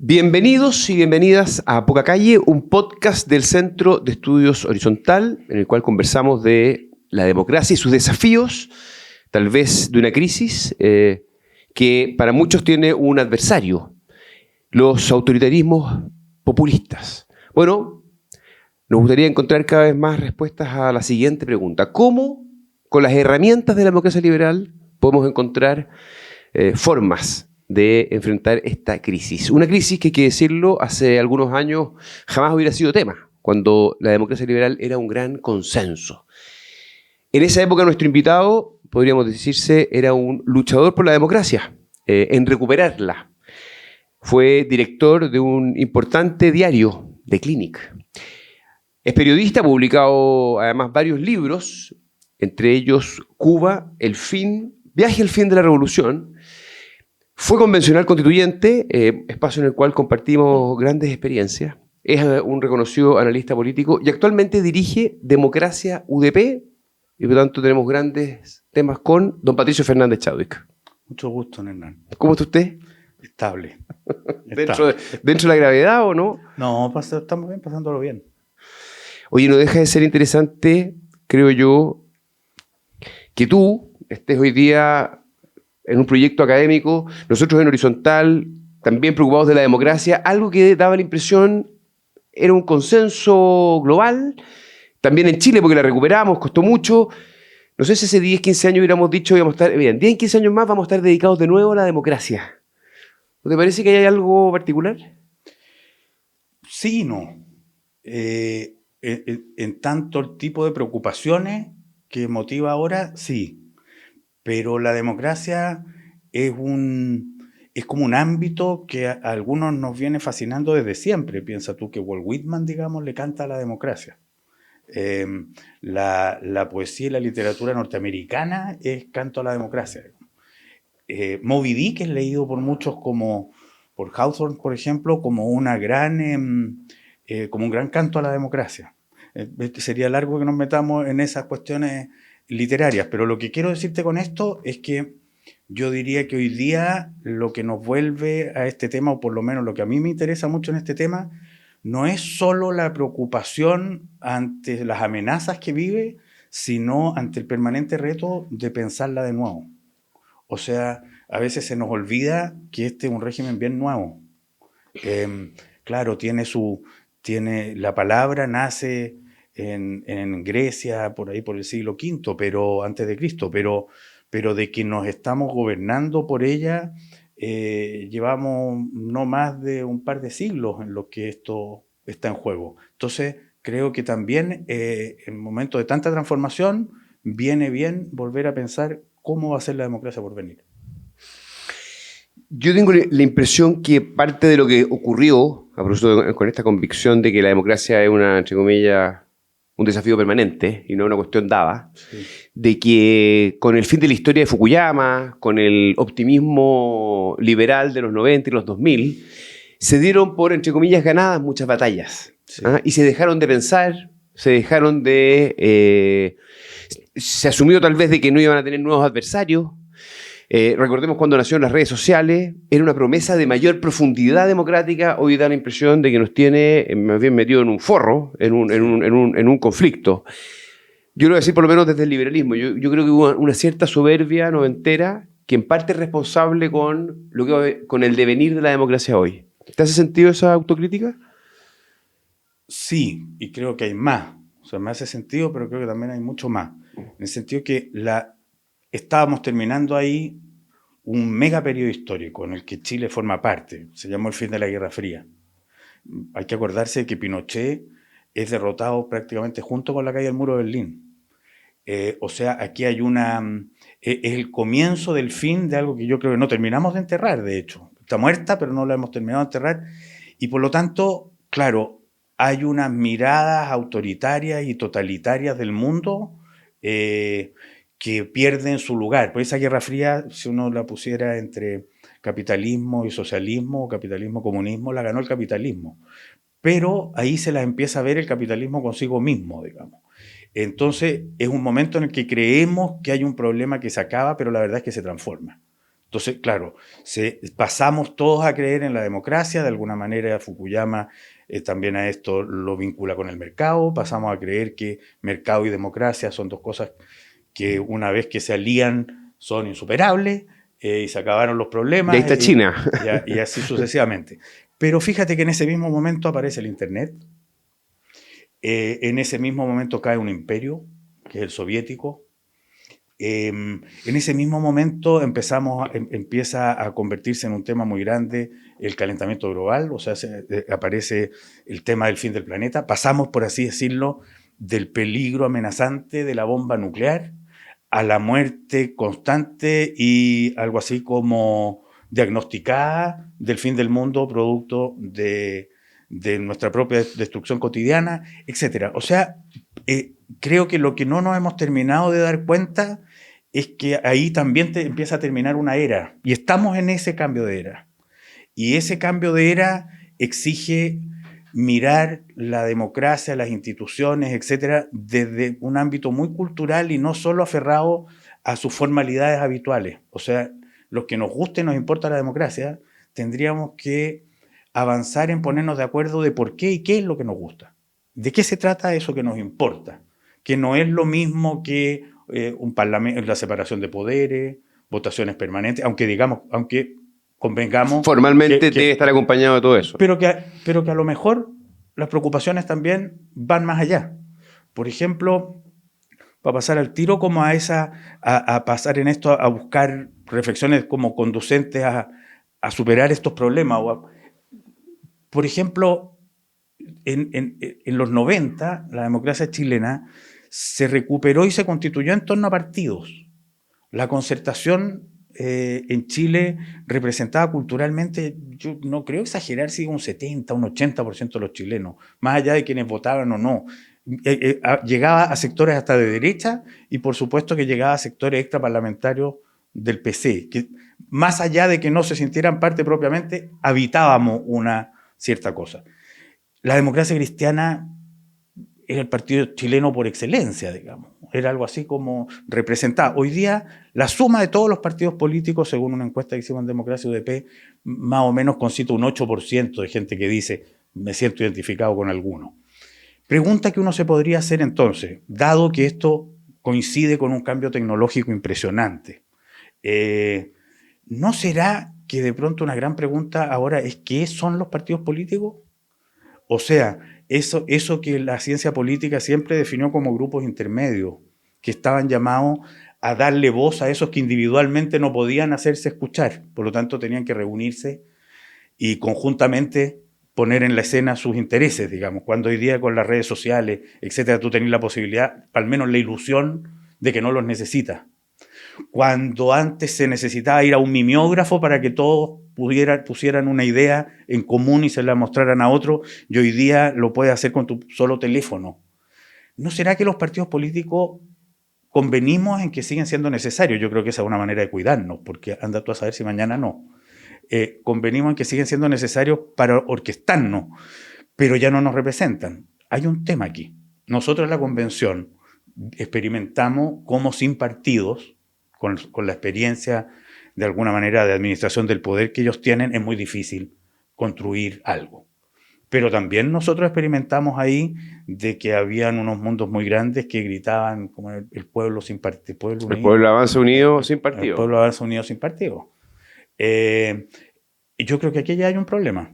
Bienvenidos y bienvenidas a Poca Calle, un podcast del Centro de Estudios Horizontal, en el cual conversamos de la democracia y sus desafíos, tal vez de una crisis que para muchos tiene un adversario, los autoritarismos populistas. Bueno, nos gustaría encontrar cada vez más respuestas a la siguiente pregunta: ¿cómo, con las herramientas de la democracia liberal, podemos encontrar formas de enfrentar esta crisis? Una crisis que, hay que decirlo, hace algunos años jamás hubiera sido tema, cuando la democracia liberal era un gran consenso. En esa época nuestro invitado, podríamos decirse, era un luchador por la democracia, en recuperarla. Fue director de un importante diario, The Clinic. Es periodista, ha publicado además varios libros, entre ellos Cuba, Viaje al fin de la revolución. Fue convencional constituyente, espacio en el cual compartimos grandes experiencias. Es un reconocido analista político y actualmente dirige Democracia UDP, y por lo tanto tenemos grandes temas con don Patricio Fernández Chadwick. Mucho gusto, Hernán. ¿Cómo está usted? Estable. ¿Dentro de la gravedad o no? No, estamos bien, pasándolo bien. Oye, no deja de ser interesante, creo yo, que tú estés hoy día en un proyecto académico, nosotros en Horizontal, también preocupados de la democracia, algo que daba la impresión era un consenso global, también en Chile, porque la recuperamos, costó mucho. No sé si hace 10, 15 años hubiéramos dicho, en 10, 15 años más vamos a estar dedicados de nuevo a la democracia. ¿No te parece que hay algo particular? Sí y no. En tanto el tipo de preocupaciones que motiva ahora, sí. Pero la democracia es como un ámbito que a algunos nos viene fascinando desde siempre. Piensa tú que Walt Whitman, digamos, le canta a la democracia. La poesía y la literatura norteamericana es canto a la democracia. Moby Dick es leído por muchos, como por Hawthorne, por ejemplo, como un gran canto a la democracia. Sería largo que nos metamos en esas cuestiones literarias, pero lo que quiero decirte con esto es que yo diría que hoy día lo que nos vuelve a este tema, o por lo menos lo que a mí me interesa mucho en este tema, no es solo la preocupación ante las amenazas que vive, sino ante el permanente reto de pensarla de nuevo. O sea, a veces se nos olvida que este es un régimen bien nuevo. Claro, la palabra nace en Grecia, por ahí por el siglo V, pero antes de Cristo, pero de que nos estamos gobernando por ella, llevamos no más de un par de siglos en los que esto está en juego. Entonces, creo que también en momentos de tanta transformación viene bien volver a pensar cómo va a ser la democracia por venir. Yo tengo la impresión que parte de lo que ocurrió, a propósito con esta convicción de que la democracia es entre comillas, un desafío permanente y no una cuestión dada, sí, de que con el fin de la historia de Fukuyama, con el optimismo liberal de los 90 y los 2000, se dieron por, entre comillas, ganadas muchas batallas. Sí. Y se dejaron de pensar, se asumió tal vez de que no iban a tener nuevos adversarios. Recordemos cuando nacieron las redes sociales, era una promesa de mayor profundidad democrática. Hoy da la impresión de que nos tiene más bien metido en un forro, en un conflicto. Yo lo voy a decir por lo menos desde el liberalismo. Yo creo que hubo una cierta soberbia noventera que en parte es responsable con el devenir de la democracia hoy. ¿Te hace sentido esa autocrítica? Sí, y creo que hay más. O sea, me hace sentido, pero creo que también hay mucho más. En el sentido que estábamos terminando ahí un mega periodo histórico en el que Chile forma parte. Se llamó el fin de la Guerra Fría. Hay que acordarse de que Pinochet es derrotado prácticamente junto con la caída del muro de Berlín. O sea, aquí hay es el comienzo del fin de algo que yo creo que no terminamos de enterrar, de hecho. Está muerta, pero no la hemos terminado de enterrar. Y por lo tanto, claro, hay unas miradas autoritarias y totalitarias del mundo que pierden su lugar. Por esa Guerra Fría, si uno la pusiera entre capitalismo y socialismo, o capitalismo-comunismo, la ganó el capitalismo. Pero ahí se la empieza a ver el capitalismo consigo mismo, digamos. Entonces, es un momento en el que creemos que hay un problema que se acaba, pero la verdad es que se transforma. Entonces, claro, pasamos todos a creer en la democracia, de alguna manera Fukuyama también a esto lo vincula con el mercado, pasamos a creer que mercado y democracia son dos cosas que una vez que se alían son insuperables y se acabaron los problemas. Y ahí está China. Y así sucesivamente. Pero fíjate que en ese mismo momento aparece el Internet, en ese mismo momento cae un imperio, que es el soviético. En ese mismo momento empieza a convertirse en un tema muy grande el calentamiento global, o sea, aparece el tema del fin del planeta. Pasamos, por así decirlo, del peligro amenazante de la bomba nuclear a la muerte constante y algo así como diagnosticada del fin del mundo producto de nuestra propia destrucción cotidiana, etc. O sea, creo que lo que no nos hemos terminado de dar cuenta es que ahí también empieza a terminar una era, y estamos en ese cambio de era. Y ese cambio de era exige mirar la democracia, las instituciones, etcétera, desde un ámbito muy cultural y no solo aferrado a sus formalidades habituales. O sea, los que nos guste y nos importa la democracia, tendríamos que avanzar en ponernos de acuerdo de por qué y qué es lo que nos gusta. ¿De qué se trata eso que nos importa? Que no es lo mismo que un parlamento, la separación de poderes, votaciones permanentes, aunque convengamos... Formalmente debe estar acompañado de todo eso. Pero que a lo mejor las preocupaciones también van más allá. Por ejemplo, para pasar al tiro como a pasar en esto, a buscar reflexiones como conducentes a superar estos problemas. Por ejemplo, en los 90, la democracia chilena se recuperó y se constituyó en torno a partidos. La concertación en Chile representaba culturalmente, yo no creo exagerar si un 70, un 80% de los chilenos, más allá de quienes votaban o no. Llegaba a sectores hasta de derecha y por supuesto que llegaba a sectores extraparlamentarios del PC, que más allá de que no se sintieran parte propiamente, habitábamos una cierta cosa. La democracia cristiana era el partido chileno por excelencia, digamos. Era algo así como representado. Hoy día, la suma de todos los partidos políticos, según una encuesta que hicimos en Democracia UDP, más o menos concita un 8% de gente que dice, me siento identificado con alguno. Pregunta que uno se podría hacer entonces, dado que esto coincide con un cambio tecnológico impresionante. ¿No será que de pronto una gran pregunta ahora es qué son los partidos políticos? O sea, eso que la ciencia política siempre definió como grupos intermedios, que estaban llamados a darle voz a esos que individualmente no podían hacerse escuchar, por lo tanto tenían que reunirse y conjuntamente poner en la escena sus intereses, digamos, cuando hoy día con las redes sociales, etcétera, tú tenés la posibilidad, al menos la ilusión de que no los necesitas. Cuando antes se necesitaba ir a un mimeógrafo para que todos pusieran una idea en común y se la mostraran a otro, y hoy día lo puedes hacer con tu solo teléfono. ¿No será que los partidos políticos convenimos en que siguen siendo necesarios? Yo creo que esa es una manera de cuidarnos, porque anda tú a saber si mañana no. Convenimos en que siguen siendo necesarios para orquestarnos, pero ya no nos representan. Hay un tema aquí. Nosotros en la convención experimentamos cómo sin partidos, con la experiencia de alguna manera de administración del poder que ellos tienen, es muy difícil construir algo. Pero también nosotros experimentamos ahí de que habían unos mundos muy grandes que gritaban como el pueblo sin partido. El pueblo avanza unido sin partido. El pueblo avanza unido sin partido. Yo creo que aquí ya hay un problema,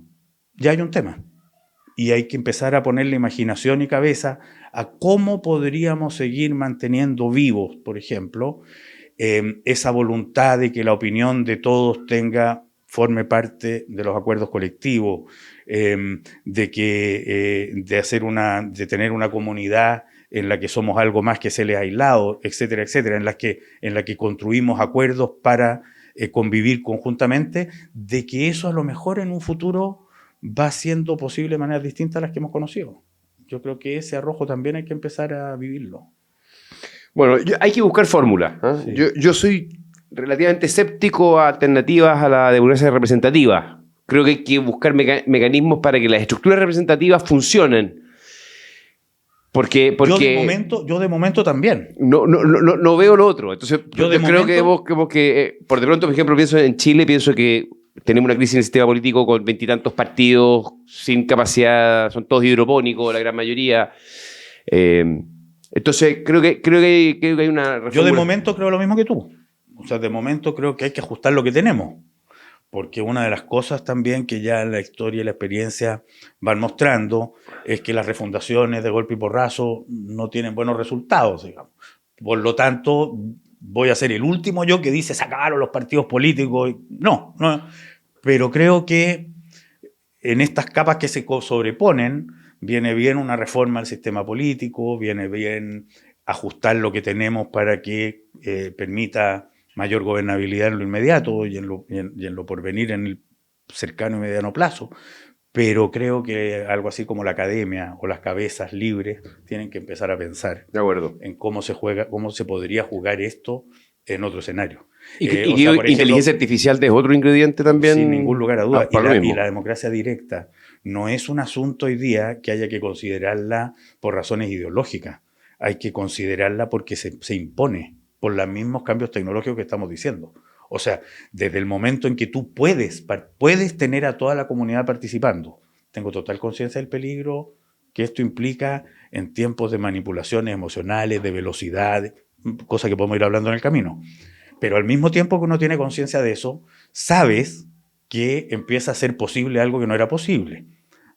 ya hay un tema. Y hay que empezar a ponerle imaginación y cabeza a cómo podríamos seguir manteniendo vivos, por ejemplo, esa voluntad de que la opinión de todos forme parte de los acuerdos colectivos, de tener una comunidad en la que somos algo más que seres aislados, etcétera, etcétera, en la que construimos acuerdos para convivir conjuntamente, de que eso a lo mejor en un futuro va siendo posible de maneras distintas a las que hemos conocido. Yo creo que ese arrojo también hay que empezar a vivirlo. Bueno, hay que buscar fórmulas. Sí. Yo soy relativamente escéptico a alternativas a la democracia representativa. Creo que hay que buscar mecanismos para que las estructuras representativas funcionen. Porque yo de momento también. no veo lo otro. Entonces, yo creo que por de pronto, por ejemplo, pienso en Chile, pienso que tenemos una crisis en el sistema político con 20 y tantos partidos sin capacidad, son todos hidropónicos, la gran mayoría. Entonces, creo que hay una reforma. Yo de momento creo lo mismo que tú. O sea, de momento creo que hay que ajustar lo que tenemos. Porque una de las cosas también que ya la historia y la experiencia van mostrando es que las refundaciones de golpe y porrazo no tienen buenos resultados, digamos. Por lo tanto, voy a ser el último yo que dice sacaron los partidos políticos. No. Pero creo que en estas capas que se sobreponen, viene bien una reforma al sistema político, viene bien ajustar lo que tenemos para que permita mayor gobernabilidad en lo inmediato y en lo porvenir en el cercano y mediano plazo, pero creo que algo así como la academia o las cabezas libres tienen que empezar a pensar en cómo se juega, cómo se podría jugar esto en otro escenario. Y inteligencia artificial es otro ingrediente también. Sin ningún lugar a duda. Y la democracia directa no es un asunto hoy día que haya que considerarla por razones ideológicas. Hay que considerarla porque se impone por los mismos cambios tecnológicos que estamos diciendo. O sea, desde el momento en que tú puedes tener a toda la comunidad participando, tengo total conciencia del peligro que esto implica en tiempos de manipulaciones emocionales, de velocidad, cosa que podemos ir hablando en el camino. Pero al mismo tiempo que uno tiene conciencia de eso, sabes que empieza a ser posible algo que no era posible.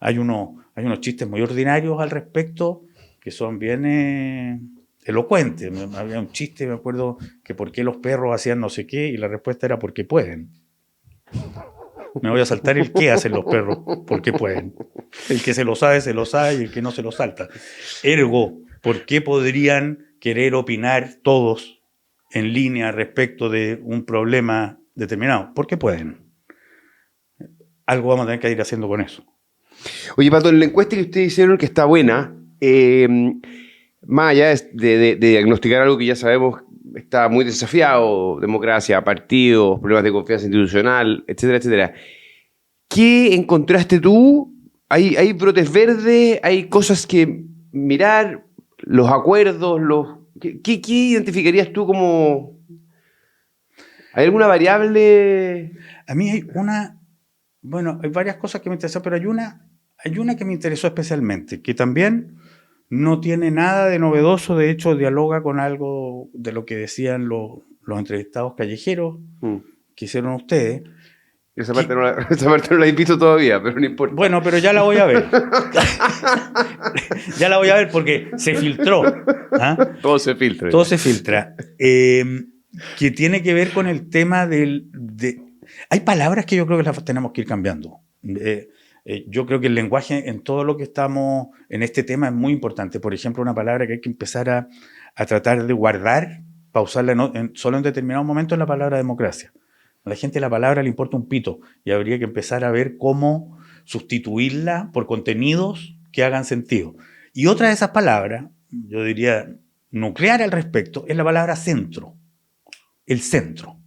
Hay unos chistes muy ordinarios al respecto que son bien elocuentes. Había un chiste, me acuerdo, que por qué los perros hacían no sé qué, y la respuesta era porque pueden. Me voy a saltar el qué hacen los perros, porque pueden. El que se lo sabe, y el que no se lo salta. Ergo, ¿por qué podrían querer opinar todos en línea respecto de un problema determinado? Porque pueden. Algo vamos a tener que ir haciendo con eso. Oye, Pato, en la encuesta que ustedes hicieron, que está buena, más allá de diagnosticar algo que ya sabemos está muy desafiado, democracia, partidos, problemas de confianza institucional, etcétera, etcétera. ¿Qué encontraste tú? ¿Hay brotes verdes? ¿Hay cosas que mirar? ¿Los acuerdos? ¿Qué identificarías tú como... ¿Hay alguna variable? A mí hay varias cosas que me interesan, pero hay una que me interesó especialmente, que también no tiene nada de novedoso, de hecho dialoga con algo de lo que decían los entrevistados callejeros que hicieron ustedes. Esa parte no la he visto todavía, pero no importa. Bueno, pero ya la voy a ver. Ya la voy a ver porque se filtró. ¿Ah? Todo se filtra. Todo se filtra. Que tiene que ver con el tema Hay palabras que yo creo que las tenemos que ir cambiando. Yo creo que el lenguaje en todo lo que estamos en este tema es muy importante. Por ejemplo, una palabra que hay que empezar a tratar de guardar, para usarla solo en determinados momentos, es la palabra democracia. A la gente la palabra le importa un pito y habría que empezar a ver cómo sustituirla por contenidos que hagan sentido. Y otra de esas palabras, yo diría nuclear al respecto, es la palabra centro. El centro.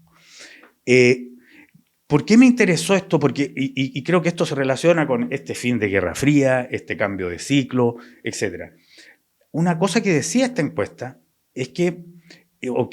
¿Por qué me interesó esto? Porque, y creo que esto se relaciona con este fin de Guerra Fría, este cambio de ciclo, etc. Una cosa que decía esta encuesta es que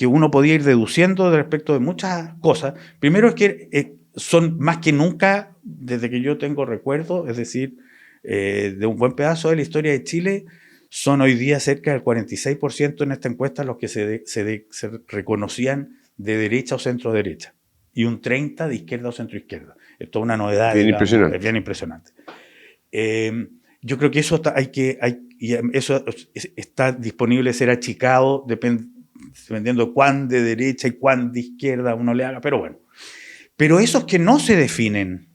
uno podía ir deduciendo respecto de muchas cosas. Primero es que son más que nunca, desde que yo tengo recuerdo, es decir, de un buen pedazo de la historia de Chile, son hoy día cerca del 46% en esta encuesta los que se reconocían de derecha o centro derecha, y un 30% de izquierda o centro izquierda. Esto es una novedad. Bien, digamos, impresionante. Es bien impresionante. Yo creo que eso eso está disponible ser achicado dependiendo de cuán de derecha y cuán de izquierda uno le haga, pero bueno. Pero esos que no se definen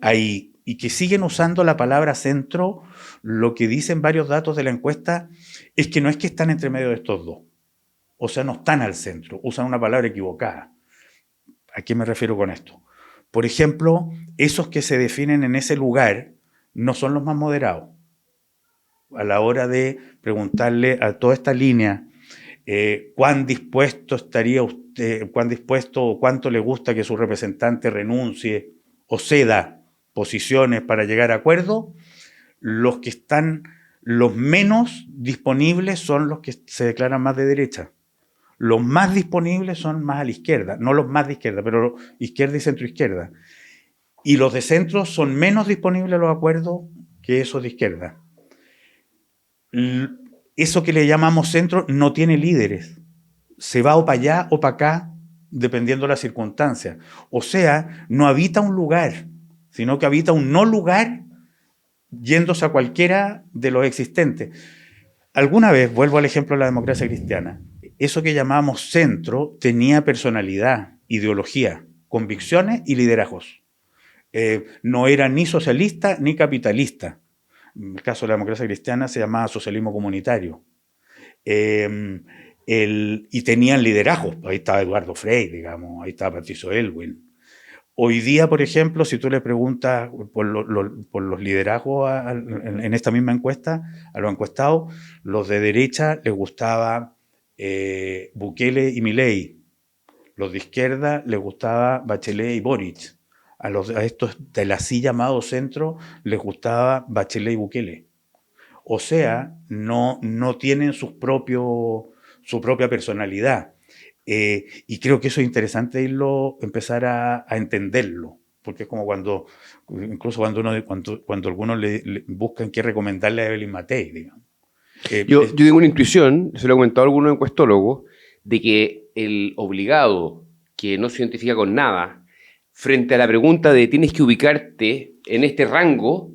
ahí y que siguen usando la palabra centro, lo que dicen varios datos de la encuesta es que no es que están entre medio de estos dos. O sea, no están al centro, usan una palabra equivocada. ¿A qué me refiero con esto? Por ejemplo, esos que se definen en ese lugar no son los más moderados. A la hora de preguntarle a toda esta línea cuán dispuesto estaría usted, o cuánto le gusta que su representante renuncie o ceda posiciones para llegar a acuerdos, los los menos disponibles son los que se declaran más de derecha. Los más disponibles son más a la izquierda, no los más de izquierda, pero izquierda y centroizquierda. Y los de centro son menos disponibles a los acuerdos que esos de izquierda. Eso que le llamamos centro no tiene líderes. Se va o para allá o para acá, dependiendo de las circunstancias. O sea, no habita un lugar, sino que habita un no lugar yéndose a cualquiera de los existentes. Alguna vez, vuelvo al ejemplo de la democracia cristiana, eso que llamamos centro tenía personalidad, ideología, convicciones y liderazgos. No era ni socialista ni capitalista. En el caso de la democracia cristiana se llamaba socialismo comunitario. Y tenían liderazgos. Ahí estaba Eduardo Frei, digamos, ahí estaba Patricio Aylwin. Hoy día, por ejemplo, si tú le preguntas por los liderazgos en esta misma encuesta, a los encuestados, los de derecha les gustaba Bukele y Milei. Los de izquierda les gustaba Bachelet y Boric. A estos del así llamado centro les gustaba Bachelet y Bukele. O sea, no tienen su propia personalidad. Y creo que eso es interesante empezar a entenderlo, porque es como incluso cuando algunos le buscan qué recomendarle a Evelyn Matei, digamos. Yo tengo una intuición, se lo he comentado a algunos encuestólogos, de que el obligado que no se identifica con nada, frente a la pregunta de tienes que ubicarte en este rango,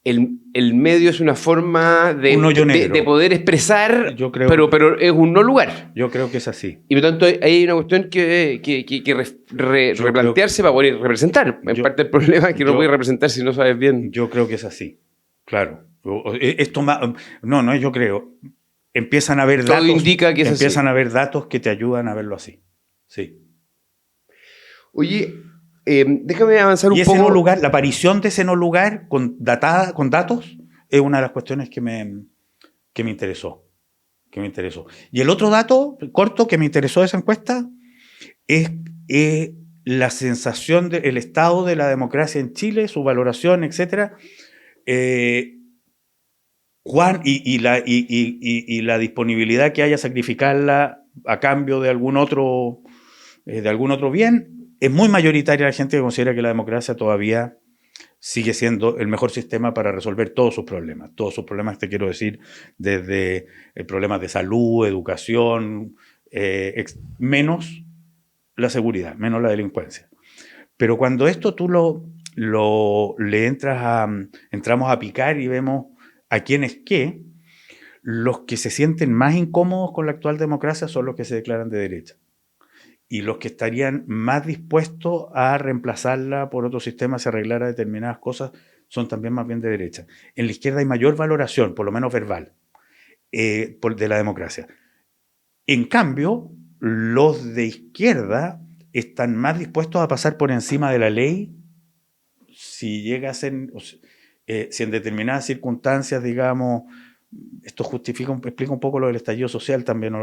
el medio es una forma de poder expresar, pero es un no lugar. Yo creo que es así. Y por lo tanto hay una cuestión que replantearse para poder representar. En parte el problema es que no puedes representar si no sabes bien. Yo creo que es así, claro. Yo creo. Empiezan a haber datos. Todo indica que es así. Empiezan a haber datos que te ayudan a verlo así. Sí. Oye, déjame avanzar un poco. Ese no lugar, la aparición de ese no lugar con datos es una de las cuestiones que me interesó. Y el otro dato corto que me interesó de esa encuesta es la sensación del estado de la democracia en Chile, su valoración, etcétera. Y la disponibilidad que haya a sacrificarla a cambio de algún otro bien. Es muy mayoritaria la gente que considera que la democracia todavía sigue siendo el mejor sistema para resolver todos sus problemas. Todos sus problemas, te quiero decir, desde problemas de salud, educación, menos la seguridad, menos la delincuencia. Pero cuando esto tú entramos a picar y vemos a quién es qué, los que se sienten más incómodos con la actual democracia son los que se declaran de derecha. Y los que estarían más dispuestos a reemplazarla por otro sistema si arreglara determinadas cosas son también más bien de derecha. En la izquierda hay mayor valoración, por lo menos verbal, de la democracia. En cambio, los de izquierda están más dispuestos a pasar por encima de la ley si en determinadas circunstancias, digamos, esto explica un poco lo del estallido social también,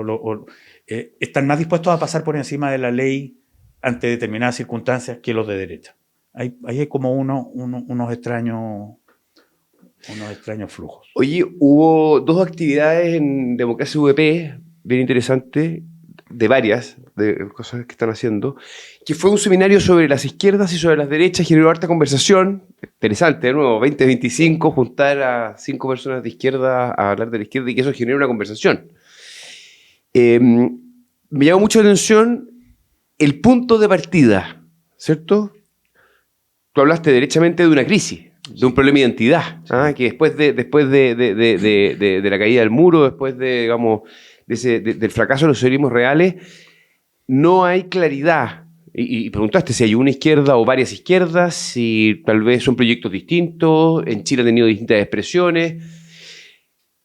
están más dispuestos a pasar por encima de la ley ante determinadas circunstancias que los de derecha. Ahí hay como unos extraños flujos. Oye, hubo dos actividades en Democracia VP bien interesantes, de varias de cosas que están haciendo, que fue un seminario sobre las izquierdas y sobre las derechas, generó harta conversación, interesante, de nuevo, 20-25, juntar a 5 personas de izquierda a hablar de la izquierda y que eso genere una conversación. Me llamó mucho la atención el punto de partida, ¿cierto? Tú hablaste derechamente de una crisis, de un problema de identidad, que después de la caída del muro, después digamos, del fracaso de los socialismos reales, no hay claridad. Y preguntaste si hay una izquierda o varias izquierdas, si tal vez son proyectos distintos, en Chile ha tenido distintas expresiones.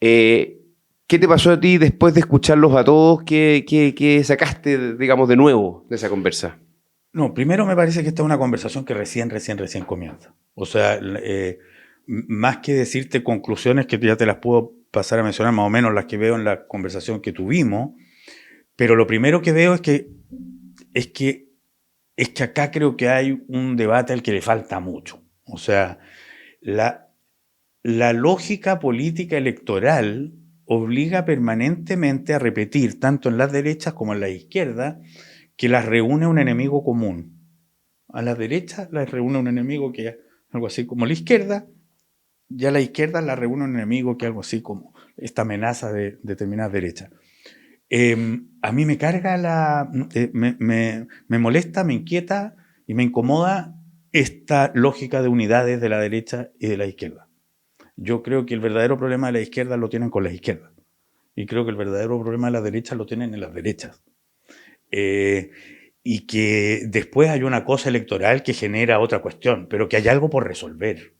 ¿Qué te pasó a ti después de escucharlos a todos? ¿Qué sacaste, digamos, de nuevo de esa conversa? No, primero me parece que esta es una conversación que recién comienza. O sea, más que decirte conclusiones que ya te las puedo pasar a mencionar, más o menos las que veo en la conversación que tuvimos, pero lo primero que veo es que acá creo que hay un debate al que le falta mucho. O sea, la lógica política electoral obliga permanentemente a repetir, tanto en las derechas como en la izquierda, que las reúne un enemigo común. A las derechas las reúne un enemigo que es algo así como la izquierda, y a la izquierda la reúne un enemigo que es algo así como esta amenaza de determinadas derechas. A mí me carga me molesta, me inquieta y me incomoda esta lógica de unidades de la derecha y de la izquierda. Yo creo que el verdadero problema de la izquierda lo tienen con la izquierda. Y creo que el verdadero problema de las derechas lo tienen en las derechas. Y que después hay una cosa electoral que genera otra cuestión, pero que hay algo por resolver.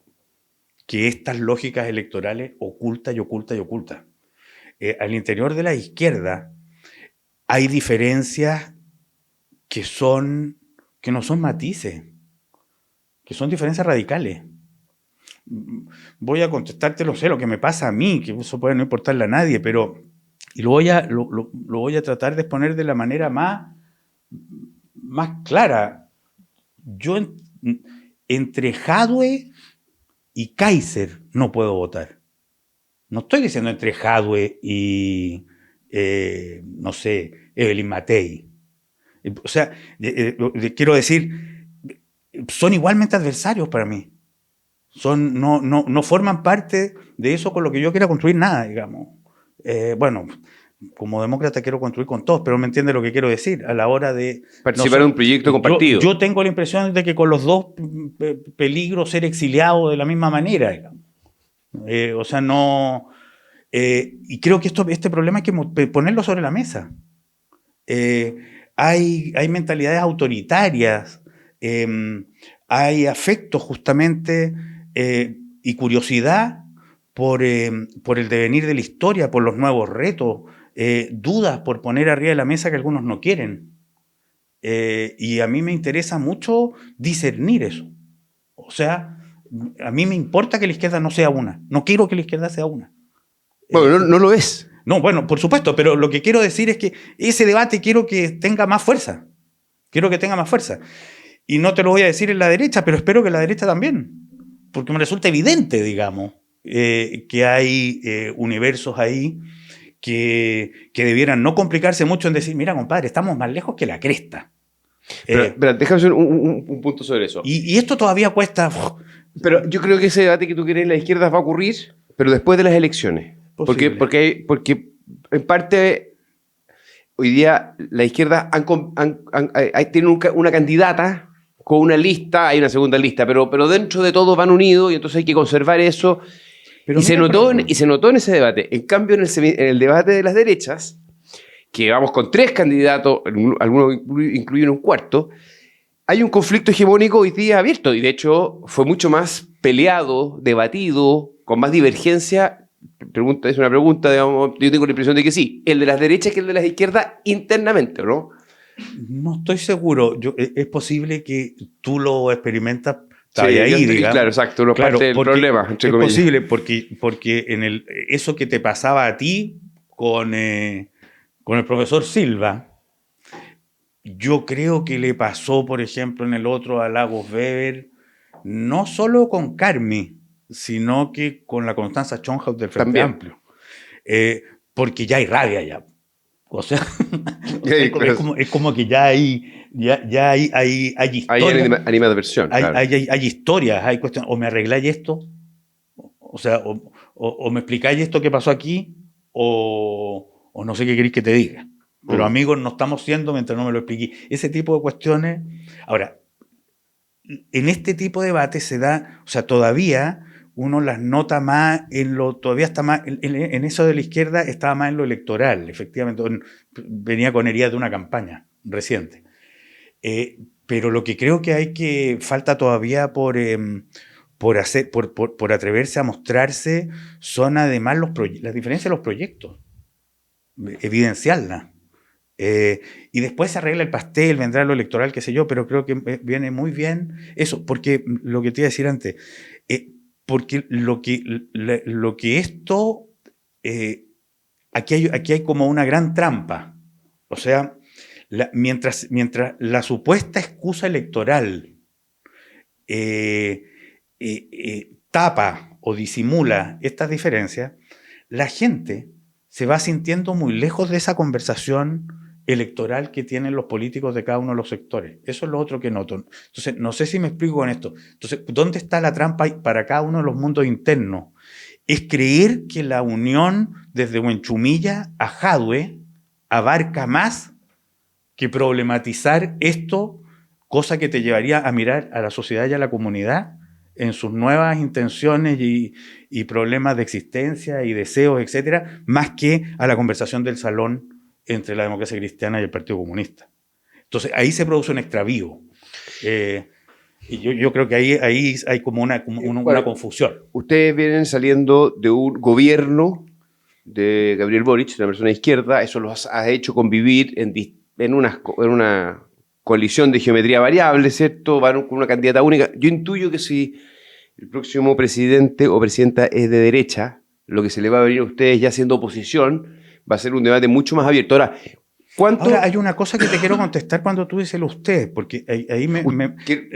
Que estas lógicas electorales oculta y oculta y oculta. Al interior de la izquierda hay diferencias que no son matices, que son diferencias radicales. Voy a contestarte, lo que me pasa a mí, que eso puede no importarle a nadie, pero y lo voy a tratar de exponer de la manera más clara. Yo entre Jadwe y Kaiser no puedo votar. No estoy diciendo entre Jadwe y, no sé, Evelyn Matei. O sea, quiero decir, son igualmente adversarios para mí. No forman parte de eso con lo que yo quiera construir nada, digamos. Bueno, como demócrata quiero construir con todos, pero me entiende lo que quiero decir a la hora de participar en un proyecto compartido. Yo tengo la impresión de que con los dos peligro ser exiliado de la misma manera, digamos. O sea, no... y creo que este problema hay que ponerlo sobre la mesa. Hay mentalidades autoritarias, hay afectos justamente y curiosidad por el devenir de la historia, por los nuevos retos, dudas por poner arriba de la mesa que algunos no quieren. Y a mí me interesa mucho discernir eso. O sea, a mí me importa que la izquierda no sea una. No quiero que la izquierda sea una. Bueno, no lo es. No, bueno, por supuesto, pero lo que quiero decir es que ese debate quiero que tenga más fuerza. Quiero que tenga más fuerza. Y no te lo voy a decir en la derecha, pero espero que en la derecha también. Porque me resulta evidente, digamos, que hay universos ahí que debieran no complicarse mucho en decir, mira, compadre, estamos más lejos que la cresta. Pero déjame hacer un punto sobre eso. Y esto todavía cuesta... Pero yo creo que ese debate que tú querés en la izquierda va a ocurrir, pero después de las elecciones. Porque en parte hoy día la izquierda tiene una candidata con una lista, hay una segunda lista, pero dentro de todo van unidos y entonces hay que conservar eso. Pero se notó en ese debate. En cambio, en el debate de las derechas, que vamos con 3 candidatos, algunos incluyen un cuarto, hay un conflicto hegemónico hoy día abierto y de hecho fue mucho más peleado, debatido, con más divergencia. Es una pregunta, digamos, yo tengo la impresión de que sí, el de las derechas que el de las izquierdas internamente, ¿no? No estoy seguro. Es posible que tú lo experimentas. Sí, ahí, digamos. Claro, exacto, no parte del problema, entre comillas. Es posible porque eso que te pasaba a ti con el profesor Silva, yo creo que le pasó, por ejemplo, en el otro a Lagos Weber, no solo con Carmi, sino que con la Constanza Schonhaus del Frente Amplio. Porque ya hay rabia ya. O sea, es como que ya hay historias. Hay animadversión. Hay historias, hay cuestiones. O me arregláis esto, o sea, o me explicáis esto que pasó aquí, o no sé qué queréis que te diga. Pero amigos no estamos siendo mientras no me lo expliqué. Ese tipo de cuestiones. Ahora, en este tipo de debate se da, o sea, todavía uno las nota más todavía está más, en eso de la izquierda estaba más en lo electoral, efectivamente, venía con heridas de una campaña reciente. Pero lo que creo que falta todavía por atreverse a mostrarse son además las diferencias de los proyectos, evidenciarlas. Y después se arregla el pastel, vendrá lo electoral, qué sé yo, pero creo que viene muy bien eso, porque lo que te iba a decir antes, porque lo que esto, aquí hay como una gran trampa, o sea, mientras la supuesta excusa electoral tapa o disimula estas diferencias, la gente se va sintiendo muy lejos de esa conversación electoral que tienen los políticos de cada uno de los sectores. Eso es lo otro que noto. Entonces, no sé si me explico con esto. Entonces, ¿dónde está la trampa para cada uno de los mundos internos? Es creer que la unión desde Huenchumilla a Jadwe abarca más que problematizar esto, cosa que te llevaría a mirar a la sociedad y a la comunidad en sus nuevas intenciones y problemas de existencia y deseos, etcétera, más que a la conversación del salón entre la democracia cristiana y el Partido Comunista. Entonces, ahí se produce un extravío. Y yo creo que ahí hay como una confusión. Ustedes vienen saliendo de un gobierno de Gabriel Boric, una persona de izquierda, eso los ha hecho convivir en una coalición de geometría variable, ¿cierto? Van con una candidata única. Yo intuyo que si el próximo presidente o presidenta es de derecha, lo que se le va a venir a ustedes ya siendo oposición va a ser un debate mucho más abierto. Ahora, hay una cosa que te quiero contestar cuando tú dices usted, porque ahí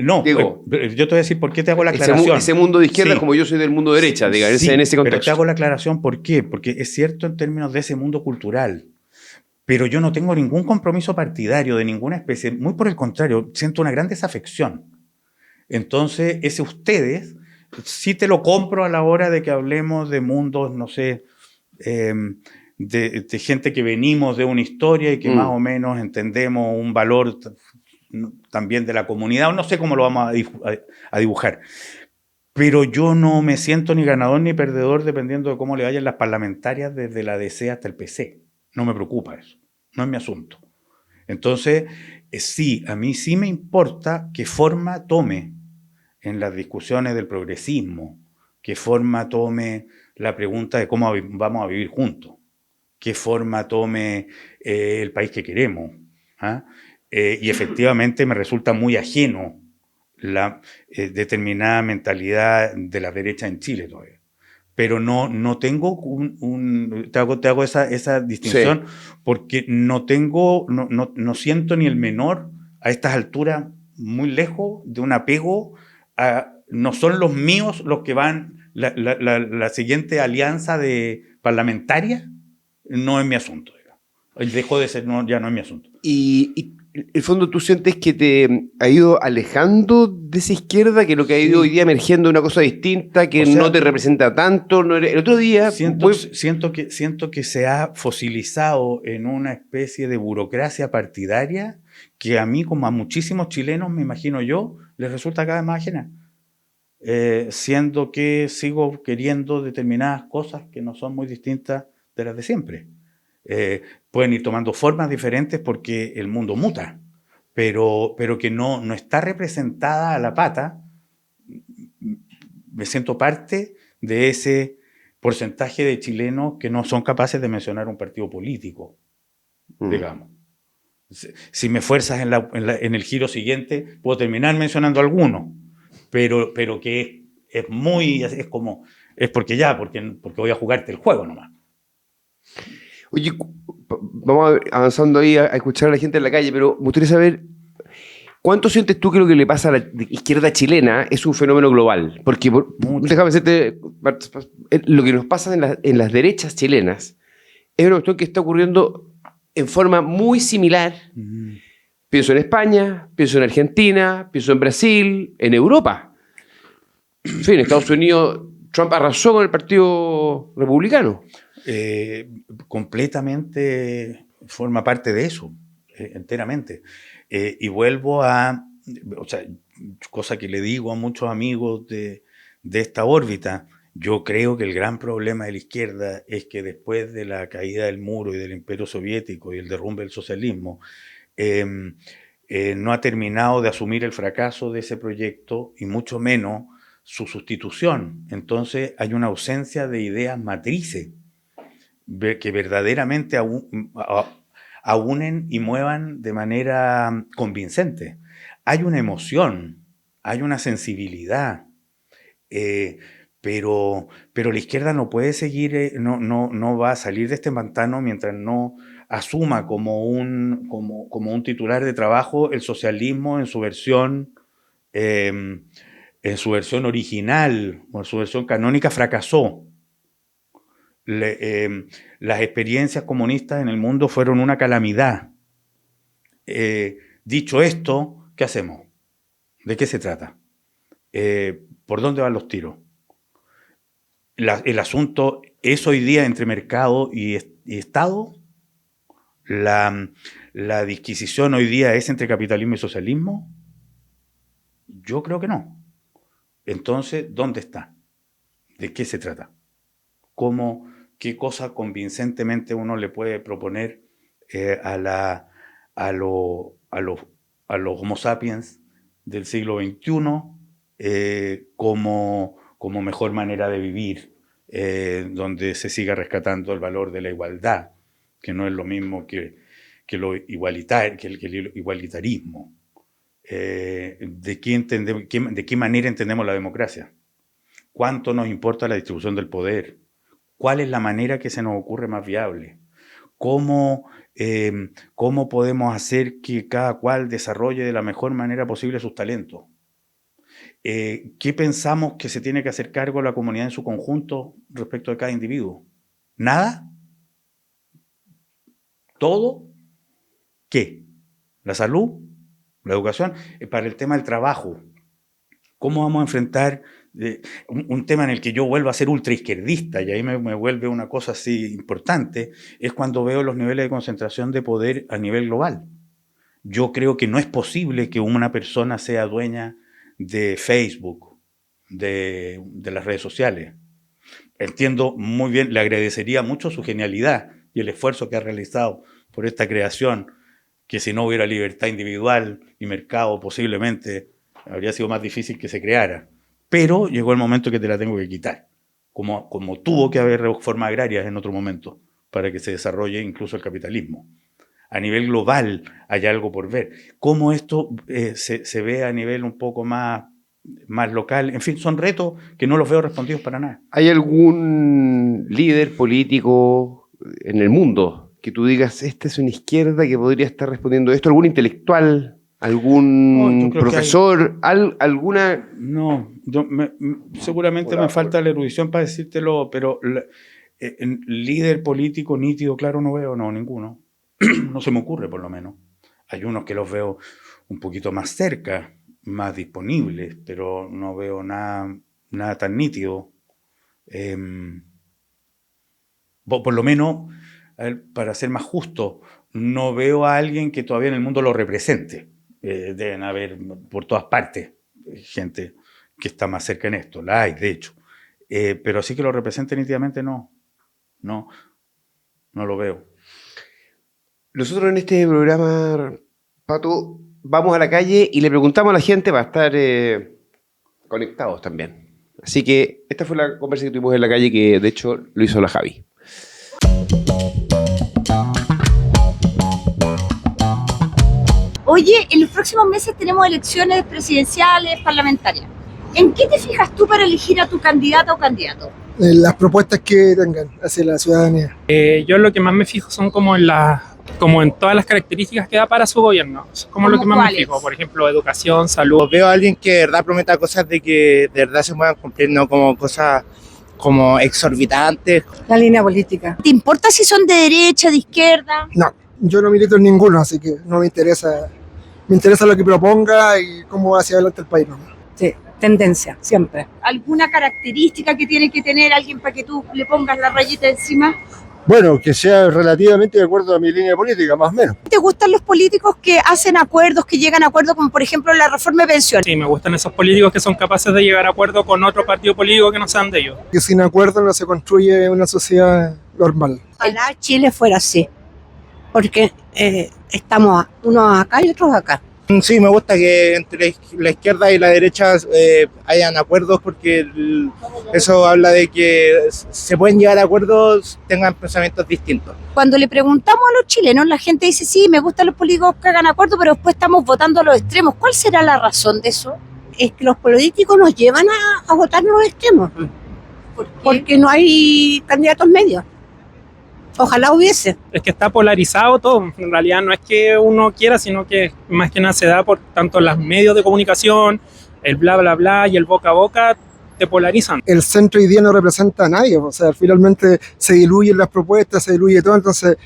no, Diego, pero yo te voy a decir por qué te hago la aclaración. Ese mundo de izquierda, sí, como yo soy del mundo de derecha, digamos, sí, en ese contexto. Pero te hago la aclaración, ¿por qué? Porque es cierto en términos de ese mundo cultural, pero yo no tengo ningún compromiso partidario de ninguna especie, muy por el contrario, siento una gran desafección. Entonces, ese ustedes, sí te lo compro a la hora de que hablemos de mundos, no sé, de gente que venimos de una historia y que más o menos entendemos un valor también de la comunidad, o no sé cómo lo vamos a dibujar. Pero yo no me siento ni ganador ni perdedor dependiendo de cómo le vayan las parlamentarias desde la DC hasta el PC. No me preocupa eso, no es mi asunto. Entonces, sí, a mí sí me importa qué forma tome en las discusiones del progresismo, qué forma tome la pregunta de cómo vamos a vivir juntos, qué forma tome el país que queremos. Y efectivamente me resulta muy ajeno la determinada mentalidad de la derecha en Chile todavía. Pero no tengo te hago esa distinción, sí, porque no siento ni el menor a estas alturas, muy lejos de un apego no son los míos los que van, la siguiente alianza parlamentaria no es mi asunto. Dejó de ser, ya no es mi asunto. Y en el fondo, ¿tú sientes que te ha ido alejando de esa izquierda, que lo que ha ido hoy día emergiendo es una cosa distinta, que no te representa tanto? El otro día... Siento que se ha fosilizado en una especie de burocracia partidaria que a mí, como a muchísimos chilenos, me imagino yo, les resulta cada vez más ajena. Siendo que sigo queriendo determinadas cosas que no son muy distintas de las de siempre. Pueden ir tomando formas diferentes porque el mundo muta, pero que no está representada a la pata. Me siento parte de ese porcentaje de chilenos que no son capaces de mencionar un partido político, digamos. Si me fuerzas en el giro siguiente, puedo terminar mencionando algunos, pero que es porque voy a jugarte el juego nomás. Oye, vamos avanzando ahí a escuchar a la gente en la calle, pero me gustaría saber, ¿cuánto sientes tú que lo que le pasa a la izquierda chilena es un fenómeno global? Porque, déjame decirte, lo que nos pasa en las derechas chilenas es una cuestión que está ocurriendo en forma muy similar. Pienso en España, pienso en Argentina, pienso en Brasil, en Europa. En fin, en Estados Unidos, Trump arrasó con el Partido Republicano. Completamente forma parte de eso, enteramente. Y vuelvo cosa que le digo a muchos amigos de esta órbita, yo creo que el gran problema de la izquierda es que después de la caída del muro y del imperio soviético y el derrumbe del socialismo, no ha terminado de asumir el fracaso de ese proyecto y mucho menos su sustitución. Entonces hay una ausencia de ideas matrices que verdaderamente aúnen y muevan de manera convincente. Hay una emoción, hay una sensibilidad, pero la izquierda no puede seguir, no va a salir de este pantano mientras no asuma como un titular de trabajo el socialismo en su versión en su versión original o en su versión canónica fracasó. Las experiencias comunistas en el mundo fueron una calamidad. Dicho esto, ¿qué hacemos? ¿De qué se trata? ¿Por dónde van los tiros? El asunto es hoy día entre mercado y Estado. ¿La disquisición hoy día es entre capitalismo y socialismo? Yo creo que no. Entonces, ¿dónde está? ¿De qué se trata? ¿Qué cosa convincentemente uno le puede proponer a los Homo sapiens del siglo XXI como mejor manera de vivir, donde se siga rescatando el valor de la igualdad, que no es lo mismo que el igualitarismo? ¿De qué manera entendemos la democracia? ¿Cuánto nos importa la distribución del poder? ¿Cuál es la manera que se nos ocurre más viable? ¿Cómo podemos hacer que cada cual desarrolle de la mejor manera posible sus talentos? ¿Qué pensamos que se tiene que hacer cargo la comunidad en su conjunto respecto de cada individuo? ¿Nada? ¿Todo? ¿Qué? ¿La salud? ¿La educación? Para el tema del trabajo, ¿cómo vamos a enfrentar un tema en el que yo vuelvo a ser ultraizquierdista, y ahí me vuelve una cosa así importante, es cuando veo los niveles de concentración de poder a nivel global? Yo creo que no es posible que una persona sea dueña de Facebook, de las redes sociales. Entiendo muy bien, le agradecería mucho su genialidad y el esfuerzo que ha realizado por esta creación, que si no hubiera libertad individual y mercado posiblemente habría sido más difícil que se creara. Pero llegó el momento que te la tengo que quitar, como tuvo que haber reformas agrarias en otro momento para que se desarrolle incluso el capitalismo. A nivel global hay algo por ver. Cómo esto se ve a nivel un poco más local. En fin, son retos que no los veo respondidos para nada. ¿Hay algún líder político en el mundo que tú digas, esta es una izquierda que podría estar respondiendo esto? ¿Algún intelectual? ¿Algún profesor? ¿Alguna? No, seguramente me falta la erudición para decírtelo, pero líder político nítido, claro, no veo, no, ninguno. No se me ocurre, por lo menos. Hay unos que los veo un poquito más cerca, más disponibles, pero no veo nada tan nítido. Por lo menos, para ser más justo, no veo a alguien que todavía en el mundo lo represente. Deben haber por todas partes gente que está más cerca en esto, la hay, de hecho. Pero así que lo represente nítidamente, no lo veo. Nosotros en este programa, Pato, vamos a la calle y le preguntamos a la gente para estar conectados también. Así que esta fue la conversa que tuvimos en la calle, que de hecho lo hizo la Javi. Oye, en los próximos meses tenemos elecciones presidenciales, parlamentarias. ¿En qué te fijas tú para elegir a tu candidata o candidato? Las propuestas que tengan hacia la ciudadanía. Yo lo que más me fijo son como en todas las características que da para su gobierno. Es como lo que más me fijo. Por ejemplo, educación, salud. Veo a alguien que de verdad prometa cosas de que de verdad se puedan cumplir, no como cosas como exorbitantes. La línea política. ¿Te importa si son de derecha, de izquierda? No, yo no milito en ninguno, así que no me interesa. Me interesa lo que proponga y cómo va hacia adelante el país. Sí, tendencia, siempre. ¿Alguna característica que tiene que tener alguien para que tú le pongas la rayita encima? Bueno, que sea relativamente de acuerdo a mi línea política, más o menos. ¿Te gustan los políticos que hacen acuerdos, que llegan a acuerdos, como por ejemplo la reforma de pensiones? Sí, me gustan esos políticos que son capaces de llegar a acuerdo con otro partido político que no sean de ellos. Que sin acuerdo no se construye una sociedad normal. Ojalá Chile fuera así, porque estamos unos acá y otros acá. Sí, me gusta que entre la izquierda y la derecha hayan acuerdos, porque eso habla de que se pueden llegar a acuerdos, tengan pensamientos distintos. Cuando le preguntamos a los chilenos, la gente dice, sí, me gustan los políticos que hagan acuerdos, pero después estamos votando a los extremos. ¿Cuál será la razón de eso? Es que los políticos nos llevan a votar los extremos. ¿Por qué? Porque no hay candidatos medios. Ojalá hubiese. Es que está polarizado todo. En realidad no es que uno quiera, sino que más que nada se da por tanto los medios de comunicación, el bla bla bla y el boca a boca te polarizan. El centro hoy día no representa a nadie, o sea, finalmente se diluyen las propuestas, se diluye todo, entonces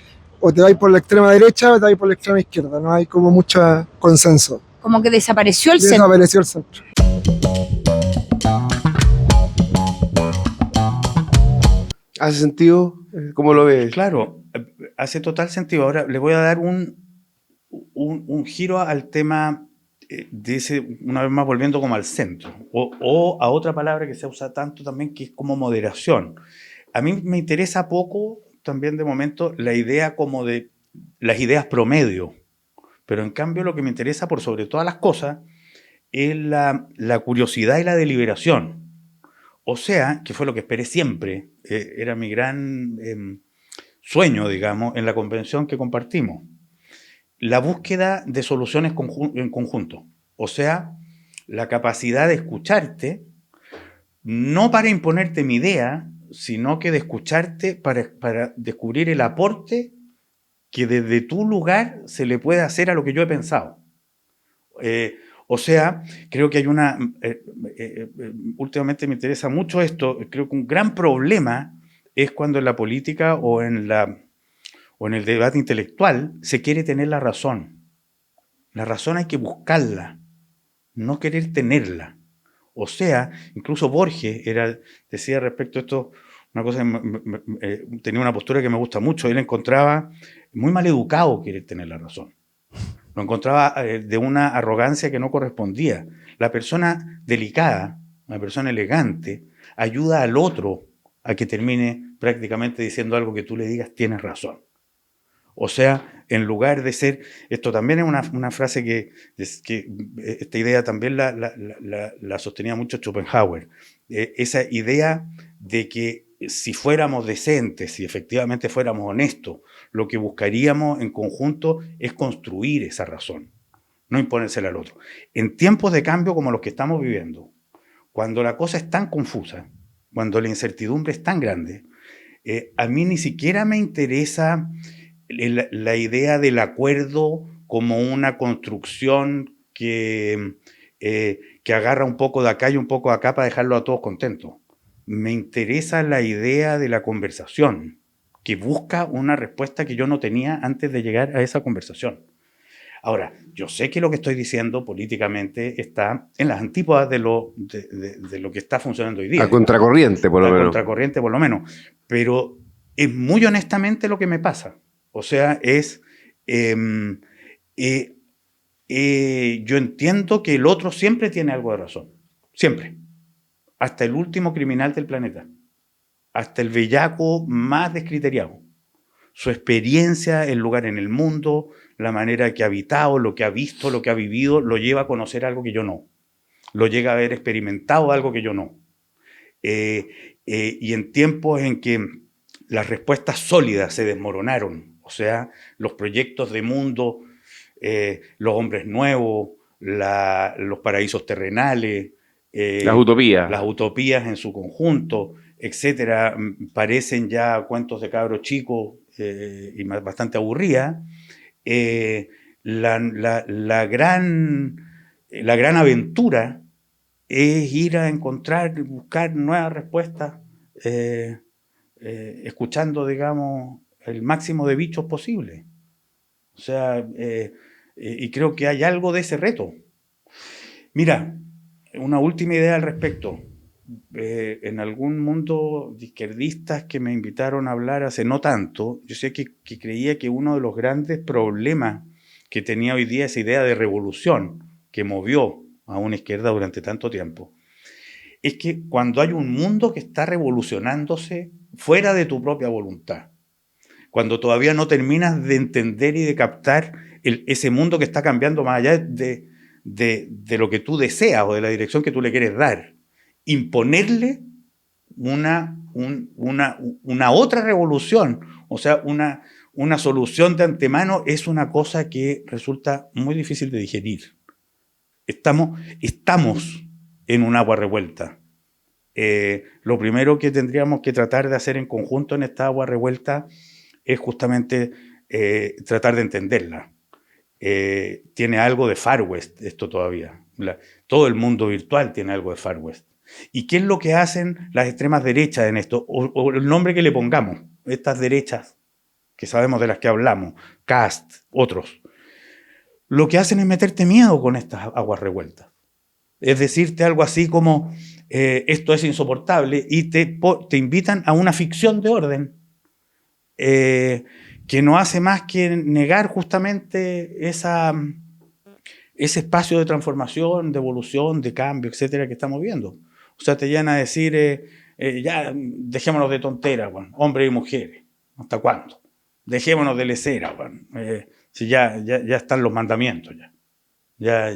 o te vas por la extrema derecha o te vas por la extrema izquierda, no hay como mucho consenso. Como que desapareció el centro. Desapareció el centro. ¿Hace sentido? ¿Cómo lo ves? Claro, hace total sentido. Ahora le voy a dar un giro al tema de ese, una vez más volviendo como al centro, o a otra palabra que se usa tanto también, que es como moderación. A mí me interesa poco también de momento la idea como de las ideas promedio, pero en cambio lo que me interesa por sobre todas las cosas es la curiosidad y la deliberación. O sea, que fue lo que esperé siempre, era mi gran sueño, digamos, en la convención que compartimos. La búsqueda de soluciones en conjunto. O sea, la capacidad de escucharte, no para imponerte mi idea, sino que de escucharte para descubrir el aporte que desde tu lugar se le puede hacer a lo que yo he pensado. O sea, creo que hay una... últimamente me interesa mucho esto. Creo que un gran problema es cuando en la política o en el debate intelectual se quiere tener la razón. La razón hay que buscarla, no querer tenerla. O sea, incluso Borges decía respecto a esto, una cosa, tenía una postura que me gusta mucho. Él encontraba muy mal educado querer tener la razón. Lo encontraba de una arrogancia que no correspondía. La persona delicada, la persona elegante, ayuda al otro a que termine prácticamente diciendo algo que tú le digas, tienes razón. O sea, en lugar de ser... Esto también es una frase que esta idea también la sostenía mucho Schopenhauer. Esa idea de que si fuéramos decentes, si efectivamente fuéramos honestos, lo que buscaríamos en conjunto es construir esa razón, no imponérsela al otro. En tiempos de cambio como los que estamos viviendo, cuando la cosa es tan confusa, cuando la incertidumbre es tan grande, a mí ni siquiera me interesa la idea del acuerdo como una construcción que agarra un poco de acá y un poco de acá para dejarlo a todos contentos. Me interesa la idea de la conversación, que busca una respuesta que yo no tenía antes de llegar a esa conversación. Ahora, yo sé que lo que estoy diciendo políticamente está en las antípodas de lo que está funcionando hoy día. A contracorriente, por lo menos. A contracorriente, por lo menos. Pero es muy honestamente lo que me pasa. O sea, yo entiendo que el otro siempre tiene algo de razón. Siempre. Hasta el último criminal del planeta. Hasta el bellaco más descriteriado. Su experiencia, el lugar en el mundo, la manera que ha habitado, lo que ha visto, lo que ha vivido, lo lleva a conocer algo que yo no. Lo llega a haber experimentado algo que yo no. Y en tiempos en que las respuestas sólidas se desmoronaron, o sea, los proyectos de mundo, los hombres nuevos, los paraísos terrenales, las utopías en su conjunto, etcétera, parecen ya cuentos de cabros chicos y bastante aburridas. La gran aventura es ir a encontrar, buscar nuevas respuestas, escuchando, digamos, el máximo de bichos posible. O sea, y creo que hay algo de ese reto. Mira, una última idea al respecto. En algún mundo de izquierdistas que me invitaron a hablar hace no tanto, yo sé que creía que uno de los grandes problemas que tenía hoy día esa idea de revolución que movió a una izquierda durante tanto tiempo, es que cuando hay un mundo que está revolucionándose fuera de tu propia voluntad, cuando todavía no terminas de entender y de captar ese mundo que está cambiando más allá de lo que tú deseas o de la dirección que tú le quieres dar, imponerle una otra revolución, o sea, una solución de antemano es una cosa que resulta muy difícil de digerir. Estamos en un agua revuelta. Lo primero que tendríamos que tratar de hacer en conjunto en esta agua revuelta es justamente tratar de entenderla. Tiene algo de Far West esto todavía. todo el mundo virtual tiene algo de Far West. ¿Y qué es lo que hacen las extremas derechas en esto? O el nombre que le pongamos, estas derechas que sabemos de las que hablamos, Cast, otros. Lo que hacen es meterte miedo con estas aguas revueltas. Es decirte algo así como, esto es insoportable, y te invitan a una ficción de orden que no hace más que negar justamente ese espacio de transformación, de evolución, de cambio, etcétera, que estamos viendo. O sea, te llegan a decir, ya, dejémonos de tonteras, bueno, hombres y mujeres. ¿Hasta cuándo? Dejémonos de lesera, bueno, si ya están los mandamientos, ya,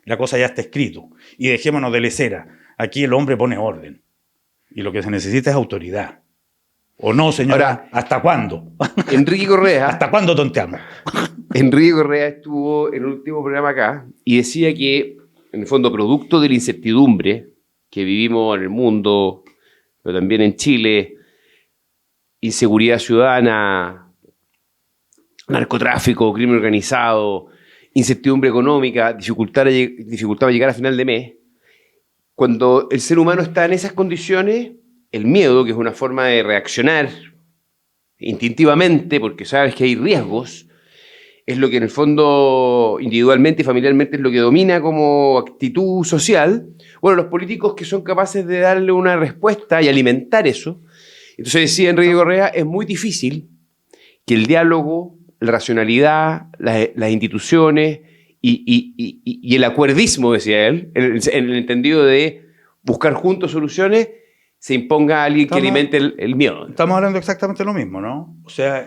la cosa ya está escrito. Y dejémonos de lesera. Aquí el hombre pone orden. Y lo que se necesita es autoridad. ¿O no, señora? Ahora, ¿hasta cuándo? Enrique Correa. ¿Hasta cuándo tonteamos? Enrique Correa estuvo en el último programa acá y decía que, en el fondo, producto de la incertidumbre que vivimos en el mundo, pero también en Chile, inseguridad ciudadana, narcotráfico, crimen organizado, incertidumbre económica, dificultad para llegar a final de mes, cuando el ser humano está en esas condiciones, el miedo, que es una forma de reaccionar instintivamente, porque sabes que hay riesgos, es lo que en el fondo, individualmente y familiarmente, es lo que domina como actitud social. Bueno, los políticos que son capaces de darle una respuesta y alimentar eso. Entonces decía Enrique Correa, es muy difícil que el diálogo, la racionalidad, las instituciones y el acuerdismo, decía él, en el entendido de buscar juntos soluciones, se imponga a alguien que alimente el miedo. Estamos hablando exactamente lo mismo, ¿no? O sea,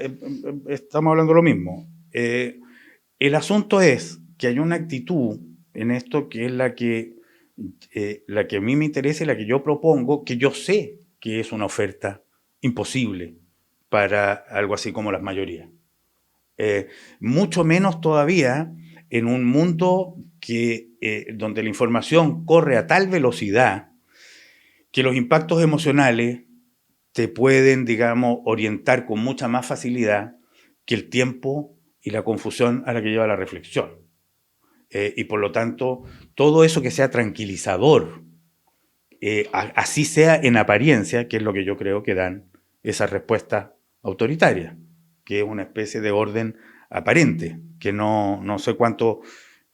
estamos hablando lo mismo. El asunto es que hay una actitud en esto que es la que a mí me interesa y la que yo propongo, que yo sé que es una oferta imposible para algo así como las mayorías. Mucho menos todavía en un mundo donde la información corre a tal velocidad que los impactos emocionales te pueden, digamos, orientar con mucha más facilidad que el tiempo y la confusión a la que lleva la reflexión. Y por lo tanto, todo eso que sea tranquilizador, así sea en apariencia, que es lo que yo creo que dan esas respuestas autoritarias, que es una especie de orden aparente, que no sé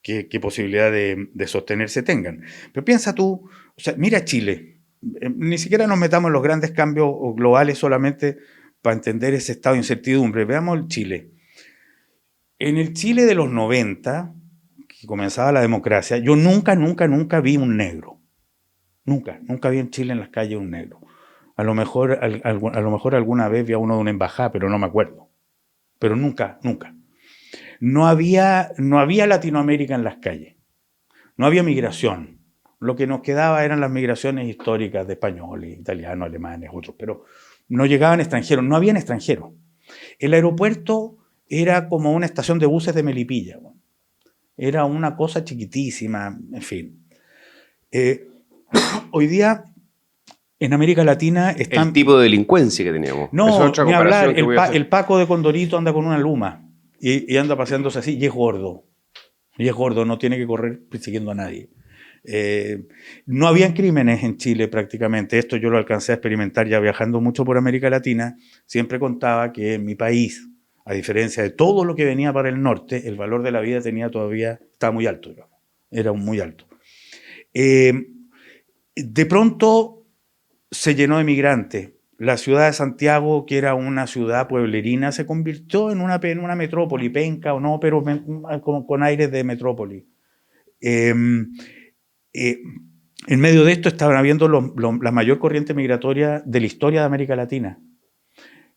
qué posibilidad de sostenerse tengan. Pero piensa tú, o sea, mira Chile, ni siquiera nos metamos en los grandes cambios globales solamente para entender ese estado de incertidumbre. Veamos el Chile. En el Chile de los 90, que comenzaba la democracia, yo nunca vi un negro. Nunca vi en Chile en las calles un negro. A lo mejor alguna vez vi a uno de una embajada, pero no me acuerdo. Pero nunca. No había Latinoamérica en las calles. No había migración. Lo que nos quedaba eran las migraciones históricas de españoles, italianos, alemanes, otros, pero no llegaban extranjeros, no habían extranjeros. El aeropuerto era como una estación de buses de Melipilla. Era una cosa chiquitísima, en fin. Hoy día, en América Latina están... El tipo de delincuencia que teníamos. No, ni hablar, el Paco de Condorito anda con una luma y anda paseándose así y es gordo. No tiene que correr persiguiendo a nadie. No habían crímenes en Chile prácticamente. Esto yo lo alcancé a experimentar ya viajando mucho por América Latina. Siempre contaba que en mi país, a diferencia de todo lo que venía para el norte, el valor de la vida estaba muy alto, digamos. Era muy alto. De pronto se llenó de migrantes. La ciudad de Santiago, que era una ciudad pueblerina, se convirtió en una metrópoli, penca o no, pero con aires de metrópoli. En medio de esto estaban habiendo la mayor corriente migratoria de la historia de América Latina.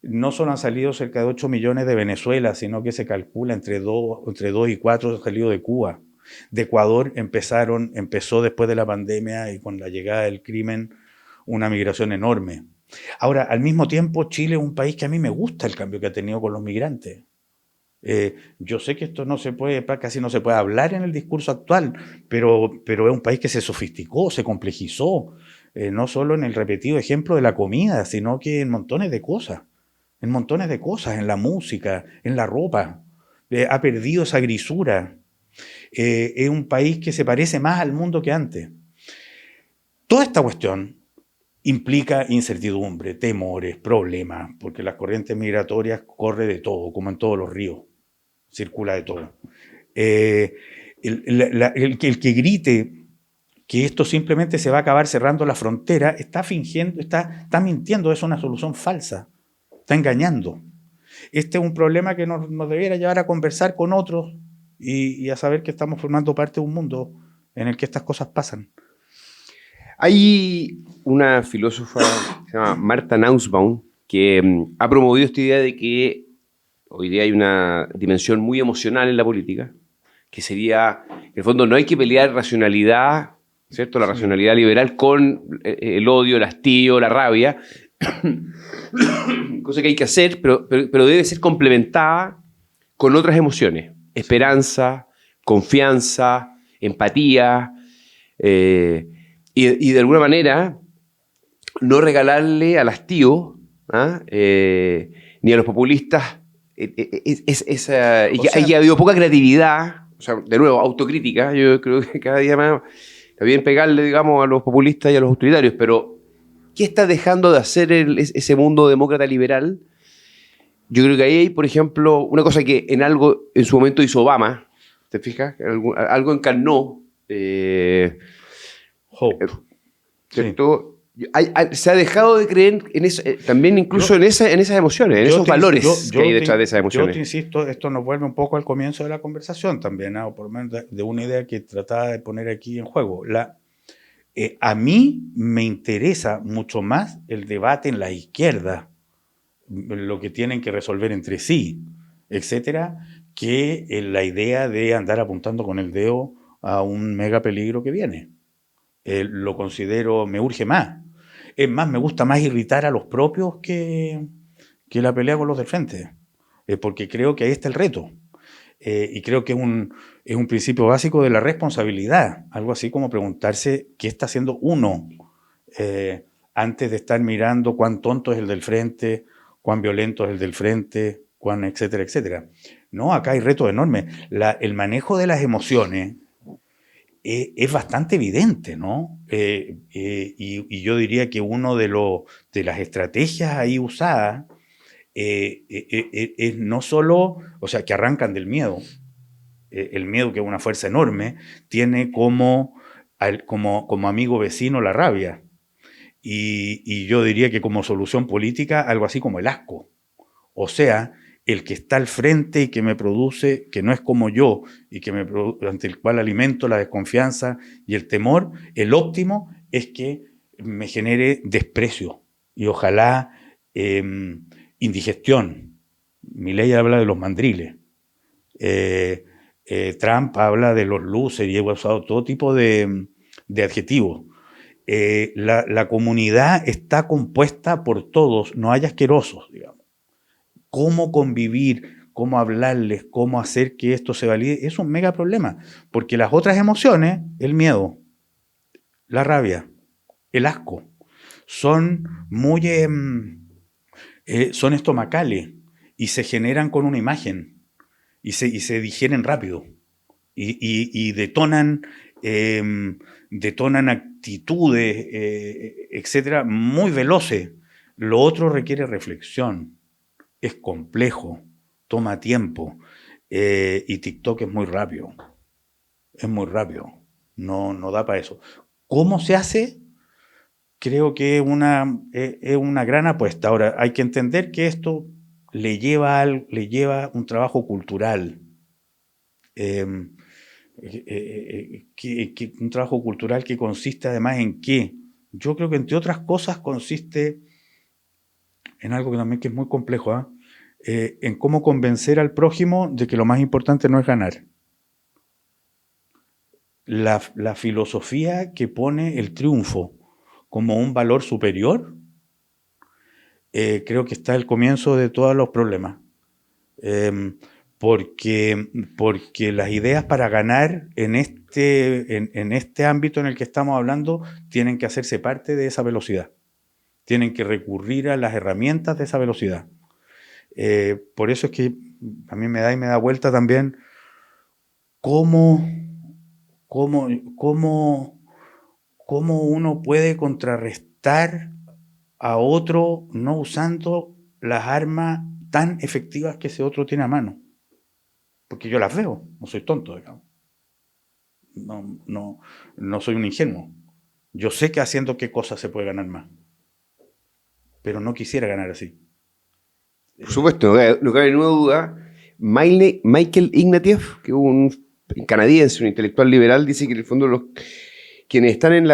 No solo han salido cerca de 8 millones de Venezuela, sino que se calcula entre 2 y 4 han salido de Cuba. De Ecuador empezó después de la pandemia y con la llegada del crimen una migración enorme. Ahora, al mismo tiempo, Chile es un país que a mí me gusta el cambio que ha tenido con los migrantes. Yo sé que esto casi no se puede hablar en el discurso actual, pero es un país que se sofisticó, se complejizó, no solo en el repetido ejemplo de la comida, sino que en montones de cosas, en la música, en la ropa. Ha perdido esa grisura. Es un país que se parece más al mundo que antes. Toda esta cuestión implica incertidumbre, temores, problemas, porque las corrientes migratorias corre de todo, como en todos los ríos, circula de todo. El que grite que esto simplemente se va a acabar cerrando la frontera, está fingiendo, está mintiendo, es una solución falsa, está engañando. Este es un problema que nos debiera llevar a conversar con otros y a saber que estamos formando parte de un mundo en el que estas cosas pasan. Hay una filósofa que se llama Martha Nussbaum que ha promovido esta idea de que hoy día hay una dimensión muy emocional en la política, que sería, en el fondo, no hay que pelear racionalidad, ¿cierto? La racionalidad liberal con el odio, el hastío, la rabia, cosa que hay que hacer, pero debe ser complementada con otras emociones, esperanza, confianza, empatía, y de alguna manera no regalarle al hastío ni a los populistas y ha habido poca creatividad, o sea, de nuevo, autocrítica. Yo creo que cada día más está bien pegarle, digamos, a los populistas y a los autoritarios, pero ¿qué está dejando de hacer ese mundo demócrata liberal? Yo creo que ahí hay, por ejemplo, una cosa que en su momento hizo Obama, ¿te fijas? Algo encarnó. Hope. ¿Cierto? Sí. Se ha dejado de creer en eso, también incluso en esas emociones, en esos valores que hay detrás de esas emociones. Yo te insisto, esto nos vuelve un poco al comienzo de la conversación también, o por lo menos de una idea que trataba de poner aquí en juego. A mí me interesa mucho más el debate en la izquierda, lo que tienen que resolver entre sí, etcétera, que la idea de andar apuntando con el dedo a un mega peligro que viene. Lo considero, me urge más. Es más, me gusta más irritar a los propios que la pelea con los del frente, porque creo que ahí está el reto. Y creo que es un principio básico de la responsabilidad, algo así como preguntarse qué está haciendo uno antes de estar mirando cuán tonto es el del frente, cuán violento es el del frente, cuán etcétera, etcétera. No, acá hay retos enormes. El manejo de las emociones es bastante evidente, ¿no? Y yo diría que uno de las estrategias ahí usadas es no solo, o sea, que arrancan del miedo. El miedo, que es una fuerza enorme, tiene como amigo vecino la rabia. Y yo diría que como solución política, algo así como el asco. O sea, el que está al frente y que me produce, que no es como yo, y que ante el cual alimento la desconfianza y el temor, el óptimo es que me genere desprecio y ojalá indigestión. Milei habla de los mandriles. Trump habla de los losers y he usado todo tipo de adjetivos. La comunidad está compuesta por todos, no hay asquerosos, digamos. Cómo convivir, cómo hablarles, cómo hacer que esto se valide, es un mega problema, porque las otras emociones, el miedo, la rabia, el asco, son muy son estomacales y se generan con una imagen y se digieren rápido y detonan actitudes, etcétera, muy veloces. Lo otro requiere reflexión. Es complejo, toma tiempo, y TikTok es muy rápido, no da para eso. ¿Cómo se hace? Creo que es una gran apuesta. Ahora, hay que entender que esto le lleva un trabajo cultural, un trabajo cultural que consiste además en qué. Yo creo que entre otras cosas consiste en algo que también que es muy complejo, en cómo convencer al prójimo de que lo más importante no es ganar. La filosofía que pone el triunfo como un valor superior, creo que está al comienzo de todos los problemas. Porque las ideas para ganar en este ámbito en el que estamos hablando tienen que hacerse parte de esa velocidad. Tienen que recurrir a las herramientas de esa velocidad. Por eso es que a mí me da vuelta también cómo, cómo, cómo, cómo uno puede contrarrestar a otro no usando las armas tan efectivas que ese otro tiene a mano. Porque yo las veo, no soy tonto, digamos. No soy un ingenuo. Yo sé que haciendo qué cosa se puede ganar más. Pero no quisiera ganar así. Por supuesto, no cabe ninguna duda. Michael Ignatieff, que es un canadiense, un intelectual liberal, dice que en el fondo quienes están en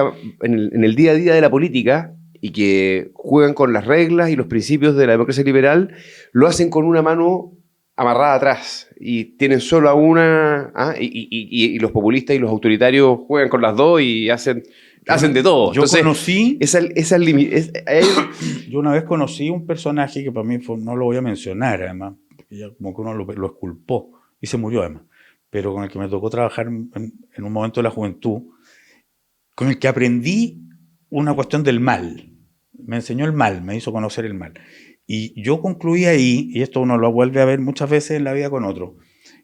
el día a día de la política y que juegan con las reglas y los principios de la democracia liberal, lo hacen con una mano amarrada atrás y tienen solo a una, y los populistas y los autoritarios juegan con las dos y hacen de todo. Yo Entonces, conocí... yo Yo una vez conocí un personaje que para mí no lo voy a mencionar, además, porque ya como que uno lo exculpó y se murió además, pero con el que me tocó trabajar en un momento de la juventud, con el que aprendí una cuestión del mal. Me enseñó el mal, me hizo conocer el mal. Y yo concluí ahí, y esto uno lo vuelve a ver muchas veces en la vida con otro,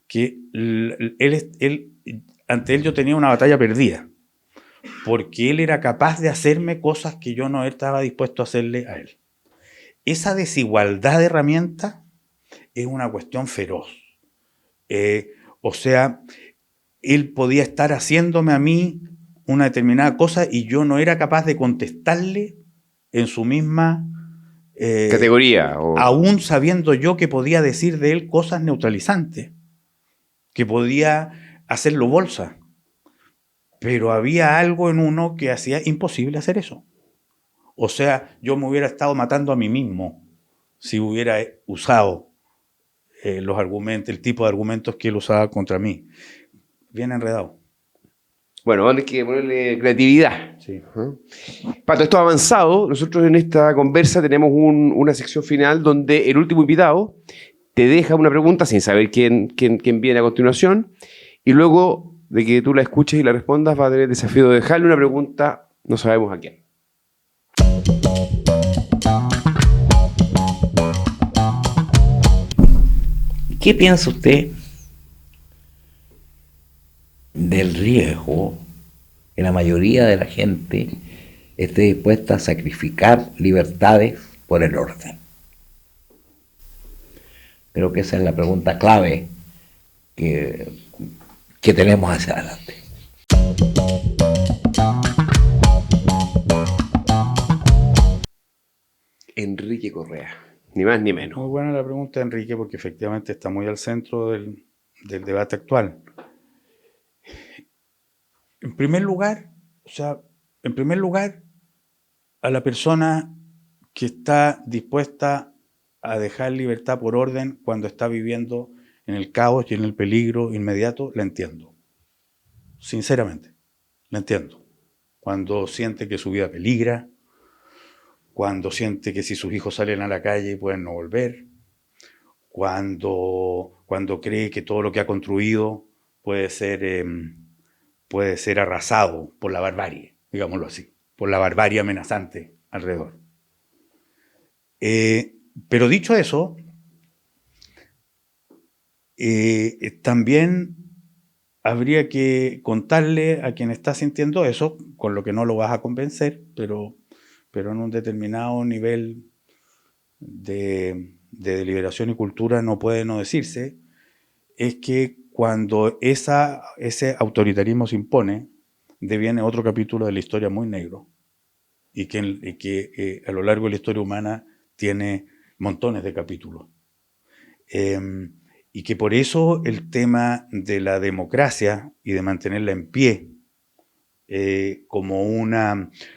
que ante él yo tenía una batalla perdida, porque él era capaz de hacerme cosas que yo no estaba dispuesto a hacerle a él. Esa desigualdad de herramientas es una cuestión feroz. O sea, él podía estar haciéndome a mí una determinada cosa y yo no era capaz de contestarle en su misma categoría. Aún sabiendo yo que podía decir de él cosas neutralizantes, que podía hacerlo bolsa. Pero había algo en uno que hacía imposible hacer eso. O sea, yo me hubiera estado matando a mí mismo si hubiera usado los argumentos, el tipo de argumentos que él usaba contra mí. Bien enredado. Bueno, hay que ponerle creatividad. Sí. Pato, esto ha avanzado. Nosotros en esta conversa tenemos una sección final donde el último invitado te deja una pregunta sin saber quién viene a continuación, y luego de que tú la escuches y la respondas va a tener el desafío de dejarle una pregunta, no sabemos a quién. ¿Qué piensa usted del riesgo que la mayoría de la gente esté dispuesta a sacrificar libertades por el orden? Creo que esa es la pregunta clave que tenemos hacia adelante. Enrique Correa, ni más ni menos. Muy buena la pregunta, Enrique, porque efectivamente está muy al centro del debate actual. En primer lugar, a la persona que está dispuesta a dejar libertad por orden cuando está viviendo en el caos y en el peligro inmediato, la entiendo. Sinceramente, la entiendo. Cuando siente que su vida peligra, cuando siente que si sus hijos salen a la calle pueden no volver, cuando cree que todo lo que ha construido puede ser arrasado por la barbarie, digámoslo así, por la barbarie amenazante alrededor. Pero dicho eso, también habría que contarle a quien está sintiendo eso, con lo que no lo vas a convencer, pero en un determinado nivel de deliberación y cultura no puede no decirse, es que cuando ese autoritarismo se impone, deviene otro capítulo de la historia muy negro, y que a lo largo de la historia humana tiene montones de capítulos. Y que por eso el tema de la democracia y de mantenerla en pie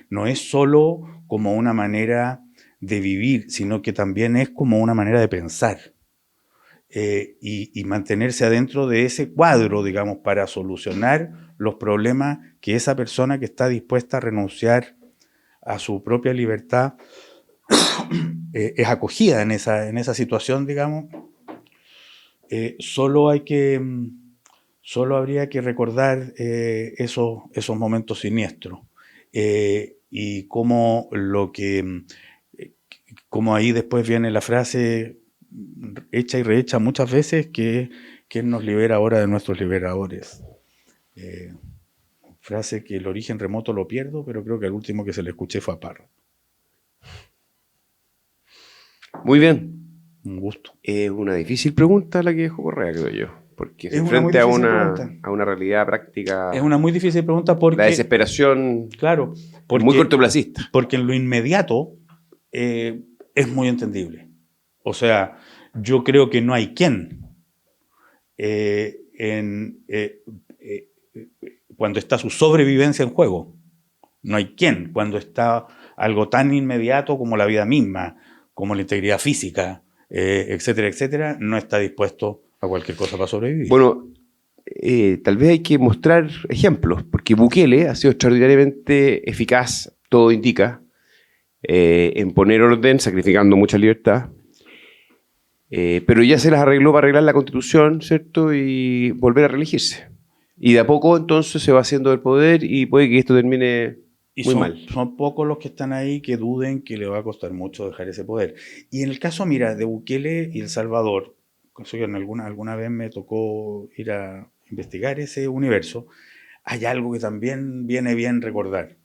no es solo como una manera de vivir, sino que también es como una manera de pensar. Y mantenerse adentro de ese cuadro, digamos, para solucionar los problemas que esa persona que está dispuesta a renunciar a su propia libertad es acogida en esa situación, digamos. Solo habría que recordar esos momentos siniestros y cómo ahí después viene la frase hecha y rehecha muchas veces, que ¿Quién nos libera ahora de nuestros liberadores? Frase que el origen remoto lo pierdo, pero creo que el último que se le escuché fue a Parra. Muy bien. Un gusto. Es una difícil pregunta la que dejó Correa, creo yo. Porque se Es una enfrenta muy difícil pregunta. a una realidad práctica. Es una muy difícil pregunta porque... La desesperación Claro. Porque, muy cortoplacista. Porque en lo inmediato es muy entendible. O sea, yo creo que no hay quien cuando está su sobrevivencia en juego. No hay quien cuando está algo tan inmediato como la vida misma, como la integridad física, etcétera, etcétera, no está dispuesto a cualquier cosa para sobrevivir. Bueno, tal vez hay que mostrar ejemplos, porque Bukele ha sido extraordinariamente eficaz, todo indica, en poner orden, sacrificando mucha libertad, pero ya se las arregló para arreglar la Constitución, ¿cierto? Y volver a reelegirse. Y de a poco entonces se va haciendo el poder y puede que esto termine muy mal. Son pocos los que están ahí que duden que le va a costar mucho dejar ese poder. Y en el caso, mira, de Bukele y El Salvador, que alguna vez me tocó ir a investigar ese universo, hay algo que también viene bien recordar.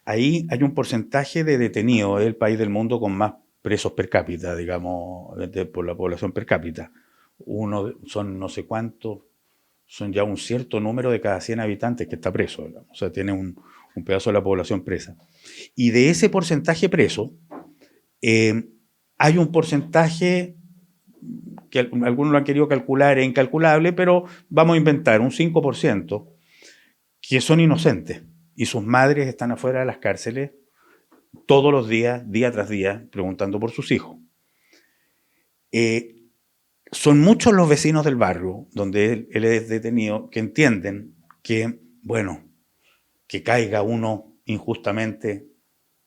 Ahí hay un porcentaje de detenidos, es el país del mundo con más presos per cápita, digamos, por la población per cápita. Son no sé cuántos, son ya un cierto número de cada 100 habitantes que está preso, digamos. O sea, tiene un pedazo de la población presa. Y de ese porcentaje preso, hay un porcentaje que algunos lo han querido calcular, es incalculable, pero vamos a inventar un 5%, que son inocentes. Y sus madres están afuera de las cárceles todos los días, día tras día, preguntando por sus hijos. Son muchos los vecinos del barrio donde él es detenido que entienden que, bueno, que caiga uno injustamente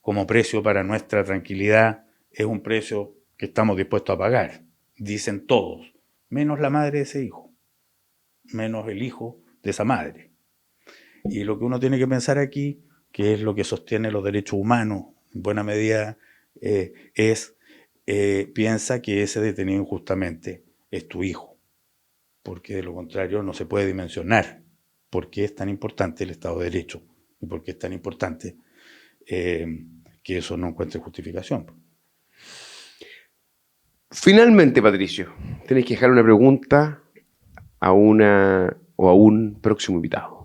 como precio para nuestra tranquilidad es un precio que estamos dispuestos a pagar. Dicen todos, menos la madre de ese hijo, menos el hijo de esa madre. Y lo que uno tiene que pensar aquí, que es lo que sostiene los derechos humanos, en buena medida, piensa que ese detenido injustamente es tu hijo, porque de lo contrario no se puede dimensionar por qué es tan importante el Estado de Derecho y por qué es tan importante que eso no encuentre justificación. Finalmente, Patricio, tenés que dejar una pregunta a un próximo invitado.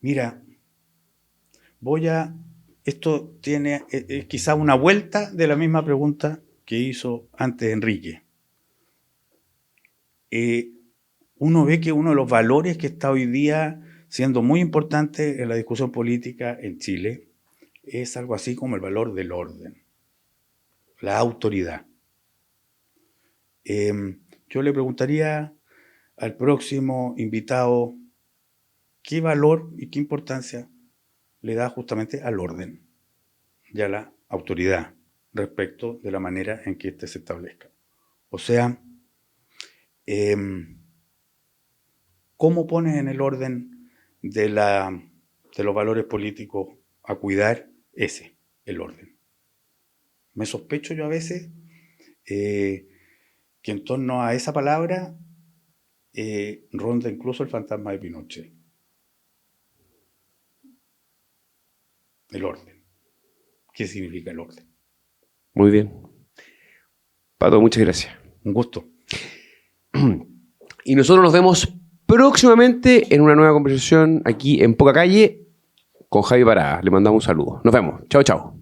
Mira, esto tiene quizá una vuelta de la misma pregunta que hizo antes Enrique. Uno ve que uno de los valores que está hoy día siendo muy importante en la discusión política en Chile es algo así como el valor del orden, la autoridad. Yo le preguntaría al próximo invitado qué valor y qué importancia le da justamente al orden y a la autoridad respecto de la manera en que éste se establezca. O sea, ¿cómo pones en el orden de los valores políticos a cuidar el orden? Me sospecho yo a veces que en torno a esa palabra ronda incluso el fantasma de Pinochet. El orden. ¿Qué significa el orden? Muy bien. Pato, muchas gracias. Un gusto. Y nosotros nos vemos próximamente en una nueva conversación aquí en Poca Calle con Javi Parada. Le mandamos un saludo. Nos vemos. Chao, chao.